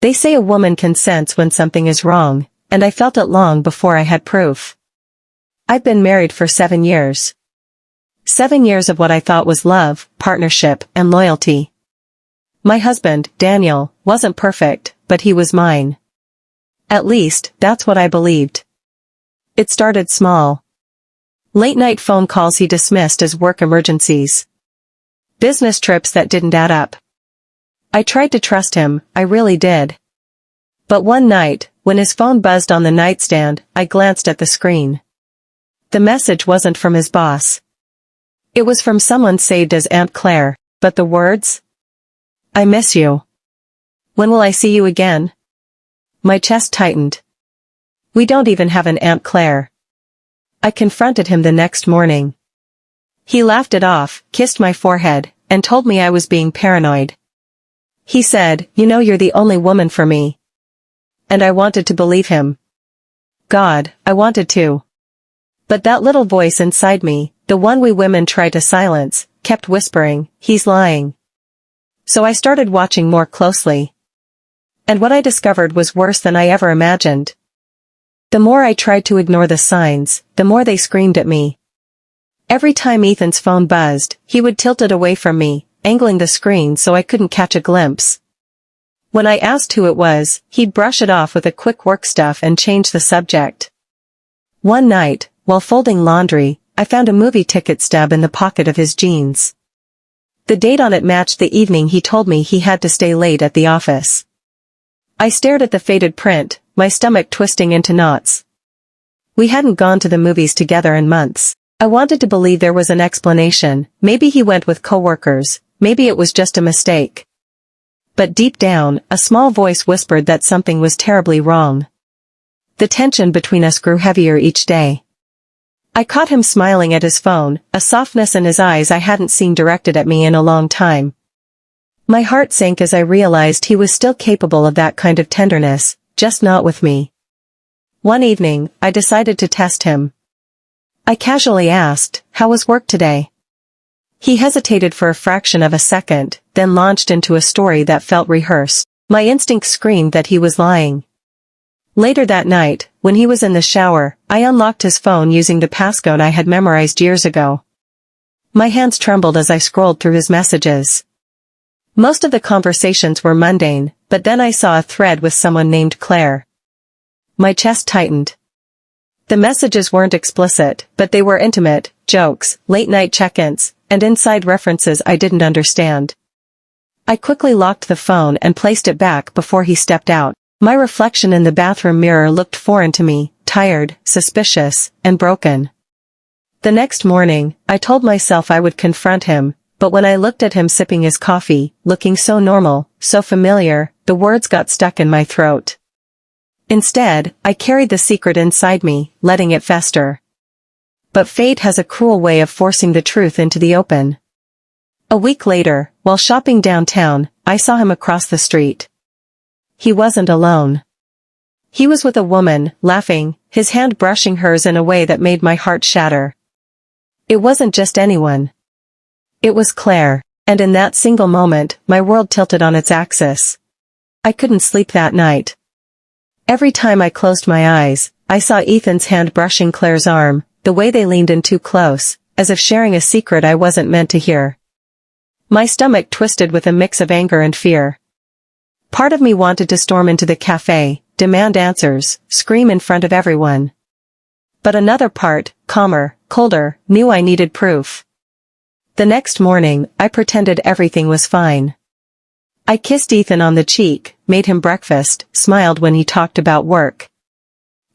They say a woman can sense when something is wrong, and I felt it long before I had proof. I've been married for 7 years. 7 years of what I thought was love, partnership, and loyalty. My husband, Daniel, wasn't perfect, but he was mine. At least, that's what I believed. It started small. Late-night phone calls he dismissed as work emergencies. Business trips that didn't add up. I tried to trust him, I really did. But one night, when his phone buzzed on the nightstand, I glanced at the screen. The message wasn't from his boss. It was from someone saved as Aunt Claire, but the words? I miss you. When will I see you again? My chest tightened. We don't even have an Aunt Claire. I confronted him the next morning. He laughed it off, kissed my forehead, and told me I was being paranoid. He said, "You know you're the only woman for me." And I wanted to believe him. God, I wanted to. But that little voice inside me, the one we women try to silence, kept whispering, "He's lying." So I started watching more closely. And what I discovered was worse than I ever imagined. The more I tried to ignore the signs, the more they screamed at me. Every time Ethan's phone buzzed, he would tilt it away from me, angling the screen so I couldn't catch a glimpse. When I asked who it was, he'd brush it off with a quick work stuff and change the subject. One night, while folding laundry, I found a movie ticket stub in the pocket of his jeans. The date on it matched the evening he told me he had to stay late at the office. I stared at the faded print, my stomach twisting into knots. We hadn't gone to the movies together in months. I wanted to believe there was an explanation, maybe he went with coworkers, maybe it was just a mistake. But deep down, a small voice whispered that something was terribly wrong. The tension between us grew heavier each day. I caught him smiling at his phone, a softness in his eyes I hadn't seen directed at me in a long time. My heart sank as I realized he was still capable of that kind of tenderness, just not with me. One evening, I decided to test him. I casually asked, "How was work today?" He hesitated for a fraction of a second, then launched into a story that felt rehearsed. My instinct screamed that he was lying. Later that night, when he was in the shower, I unlocked his phone using the passcode I had memorized years ago. My hands trembled as I scrolled through his messages. Most of the conversations were mundane, but then I saw a thread with someone named Claire. My chest tightened. The messages weren't explicit, but they were intimate, jokes, late-night check-ins, and inside references I didn't understand. I quickly locked the phone and placed it back before he stepped out. My reflection in the bathroom mirror looked foreign to me, tired, suspicious, and broken. The next morning, I told myself I would confront him, but when I looked at him sipping his coffee, looking so normal, so familiar, the words got stuck in my throat. Instead, I carried the secret inside me, letting it fester. But fate has a cruel way of forcing the truth into the open. A week later, while shopping downtown, I saw him across the street. He wasn't alone. He was with a woman, laughing, his hand brushing hers in a way that made my heart shatter. It wasn't just anyone. It was Claire, and in that single moment, my world tilted on its axis. I couldn't sleep that night. Every time I closed my eyes, I saw Ethan's hand brushing Claire's arm, the way they leaned in too close, as if sharing a secret I wasn't meant to hear. My stomach twisted with a mix of anger and fear. Part of me wanted to storm into the cafe, demand answers, scream in front of everyone. But another part, calmer, colder, knew I needed proof. The next morning, I pretended everything was fine. I kissed Ethan on the cheek, made him breakfast, smiled when he talked about work.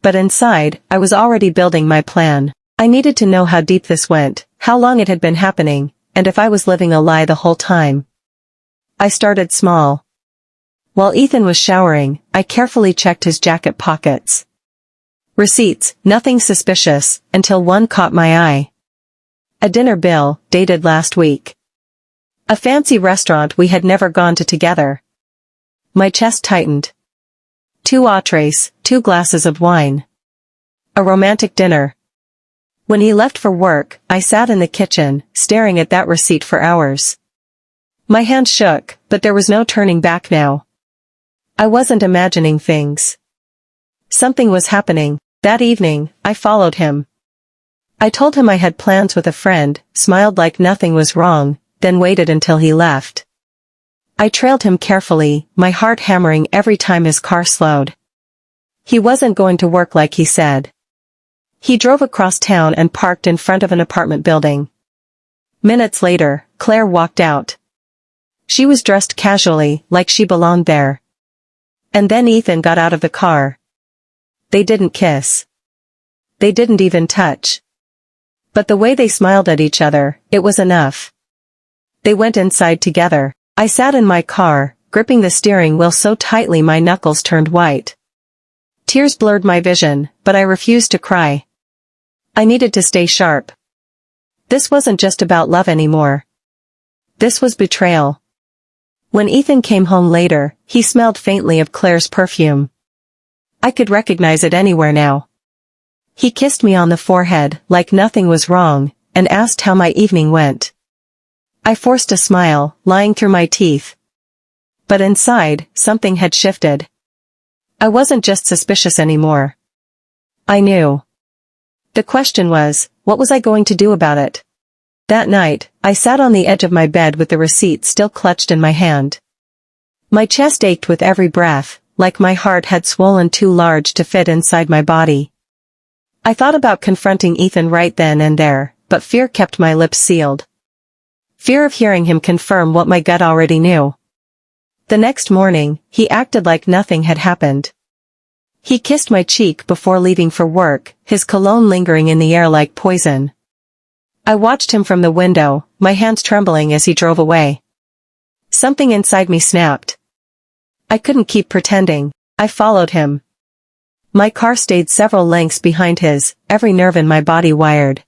But inside, I was already building my plan. I needed to know how deep this went, how long it had been happening, and if I was living a lie the whole time. I started small. While Ethan was showering, I carefully checked his jacket pockets. Receipts, nothing suspicious, until one caught my eye. A dinner bill, dated last week. A fancy restaurant we had never gone to together. My chest tightened. 2 entrees, 2 glasses of wine. A romantic dinner. When he left for work, I sat in the kitchen, staring at that receipt for hours. My hand shook, but there was no turning back now. I wasn't imagining things. Something was happening. That evening, I followed him. I told him I had plans with a friend, smiled like nothing was wrong, then waited until he left. I trailed him carefully, my heart hammering every time his car slowed. He wasn't going to work like he said. He drove across town and parked in front of an apartment building. Minutes later, Claire walked out. She was dressed casually, like she belonged there. And then Ethan got out of the car. They didn't kiss. They didn't even touch. But the way they smiled at each other, it was enough. They went inside together. I sat in my car, gripping the steering wheel so tightly my knuckles turned white. Tears blurred my vision, but I refused to cry. I needed to stay sharp. This wasn't just about love anymore. This was betrayal. When Ethan came home later, he smelled faintly of Claire's perfume. I could recognize it anywhere now. He kissed me on the forehead like nothing was wrong, and asked how my evening went. I forced a smile, lying through my teeth. But inside, something had shifted. I wasn't just suspicious anymore. I knew. The question was, what was I going to do about it? That night, I sat on the edge of my bed with the receipt still clutched in my hand. My chest ached with every breath, like my heart had swollen too large to fit inside my body. I thought about confronting Ethan right then and there, but fear kept my lips sealed. Fear of hearing him confirm what my gut already knew. The next morning, he acted like nothing had happened. He kissed my cheek before leaving for work, his cologne lingering in the air like poison. I watched him from the window, my hands trembling as he drove away. Something inside me snapped. I couldn't keep pretending. I followed him. My car stayed several lengths behind his, every nerve in my body wired.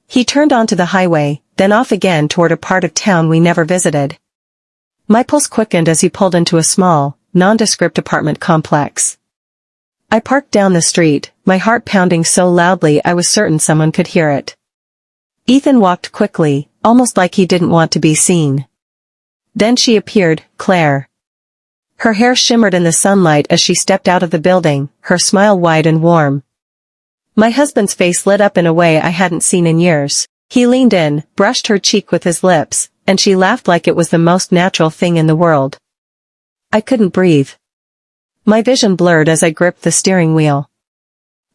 He turned onto the highway, then off again toward a part of town we never visited. My pulse quickened as he pulled into a small, nondescript apartment complex. I parked down the street, my heart pounding so loudly I was certain someone could hear it. Ethan walked quickly, almost like he didn't want to be seen. Then she appeared, Claire. Her hair shimmered in the sunlight as she stepped out of the building, her smile wide and warm. My husband's face lit up in a way I hadn't seen in years. He leaned in, brushed her cheek with his lips, and she laughed like it was the most natural thing in the world. I couldn't breathe. My vision blurred as I gripped the steering wheel.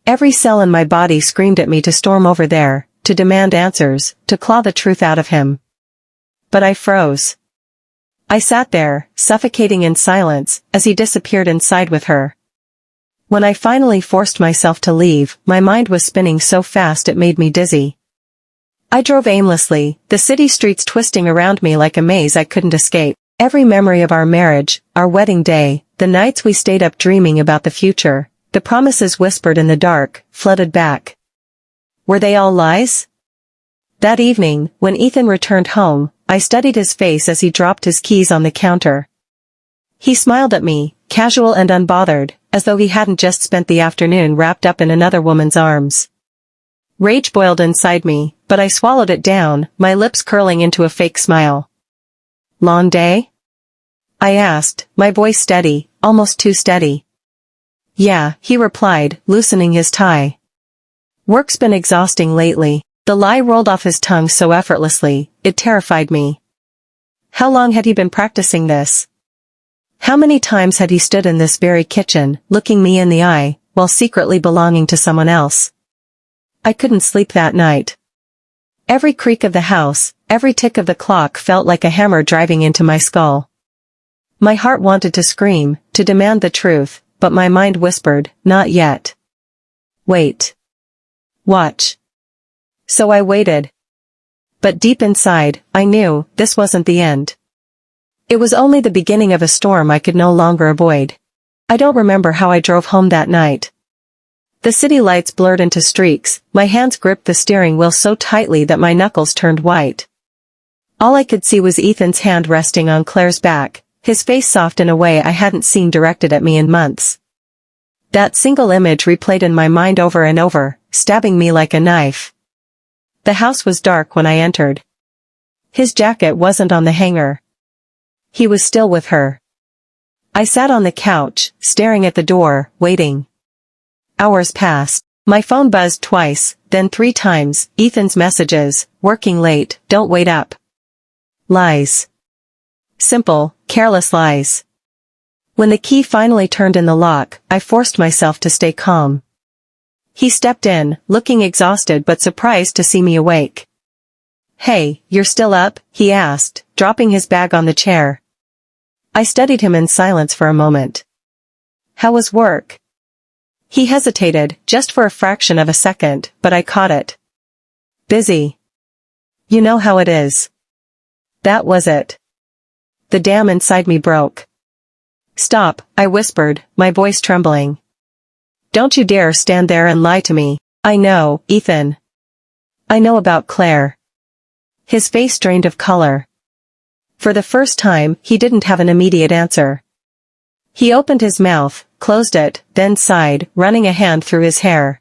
Every cell in my body screamed at me to storm over there, to demand answers, to claw the truth out of him. But I froze. I sat there, suffocating in silence, as he disappeared inside with her. When I finally forced myself to leave, my mind was spinning so fast it made me dizzy. I drove aimlessly, the city streets twisting around me like a maze I couldn't escape. Every memory of our marriage, our wedding day, the nights we stayed up dreaming about the future, the promises whispered in the dark, flooded back. Were they all lies? That evening, when Ethan returned home, I studied his face as he dropped his keys on the counter. He smiled at me, casual and unbothered, as though he hadn't just spent the afternoon wrapped up in another woman's arms. Rage boiled inside me, but I swallowed it down, my lips curling into a fake smile. Long day? I asked, my voice steady, almost too steady. Yeah, he replied, loosening his tie. Work's been exhausting lately. The lie rolled off his tongue so effortlessly, it terrified me. How long had he been practicing this? How many times had he stood in this very kitchen, looking me in the eye, while secretly belonging to someone else? I couldn't sleep that night. Every creak of the house, every tick of the clock felt like a hammer driving into my skull. My heart wanted to scream, to demand the truth, but my mind whispered, not yet. Wait. Watch. So I waited. But deep inside, I knew, this wasn't the end. It was only the beginning of a storm I could no longer avoid. I don't remember how I drove home that night. The city lights blurred into streaks, my hands gripped the steering wheel so tightly that my knuckles turned white. All I could see was Ethan's hand resting on Claire's back, his face soft in a way I hadn't seen directed at me in months. That single image replayed in my mind over and over, stabbing me like a knife. The house was dark when I entered. His jacket wasn't on the hanger. He was still with her. I sat on the couch, staring at the door, waiting. Hours passed. My phone buzzed twice, then 3 times. Ethan's messages: working late, don't wait up. Lies. Simple, careless lies. When the key finally turned in the lock, I forced myself to stay calm. He stepped in, looking exhausted but surprised to see me awake. "Hey, you're still up?" he asked, dropping his bag on the chair. I studied him in silence for a moment. "How was work?" He hesitated, just for a fraction of a second, but I caught it. "Busy. You know how it is." That was it. The dam inside me broke. "Stop," I whispered, my voice trembling. "Don't you dare stand there and lie to me." "I know, Ethan. I know about Claire." His face drained of color. For the first time, he didn't have an immediate answer. He opened his mouth, closed it, then sighed, running a hand through his hair.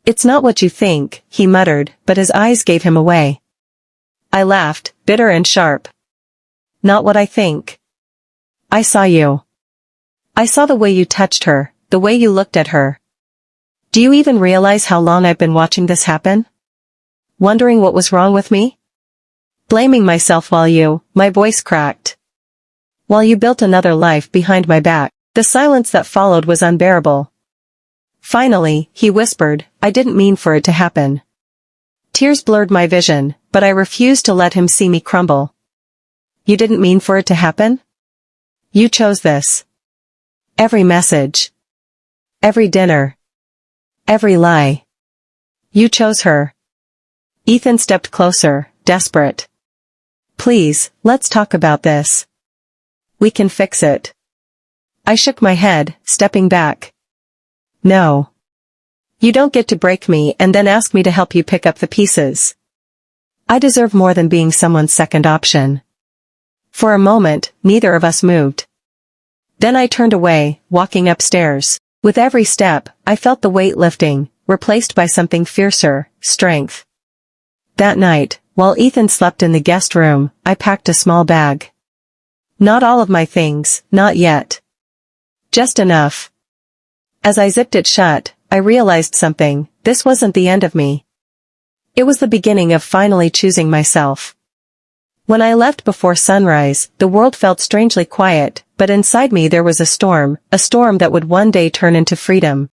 "It's not what you think," he muttered, but his eyes gave him away. I laughed, bitter and sharp. "Not what I think. I saw you. I saw the way you touched her, the way you looked at her. Do you even realize how long I've been watching this happen? Wondering what was wrong with me? Blaming myself my voice cracked. While you built another life behind my back." The silence that followed was unbearable. Finally, he whispered, "I didn't mean for it to happen." Tears blurred my vision, but I refused to let him see me crumble. "You didn't mean for it to happen? You chose this. Every message. Every dinner. Every lie. You chose her." Ethan stepped closer, desperate. "Please, let's talk about this. We can fix it." I shook my head, stepping back. "No. You don't get to break me and then ask me to help you pick up the pieces. I deserve more than being someone's second option." For a moment, neither of us moved. Then I turned away, walking upstairs. With every step, I felt the weight lifting, replaced by something fiercer: strength. That night, while Ethan slept in the guest room, I packed a small bag. Not all of my things, not yet. Just enough. As I zipped it shut, I realized something: this wasn't the end of me. It was the beginning of finally choosing myself. When I left before sunrise, the world felt strangely quiet, but inside me there was a storm that would one day turn into freedom.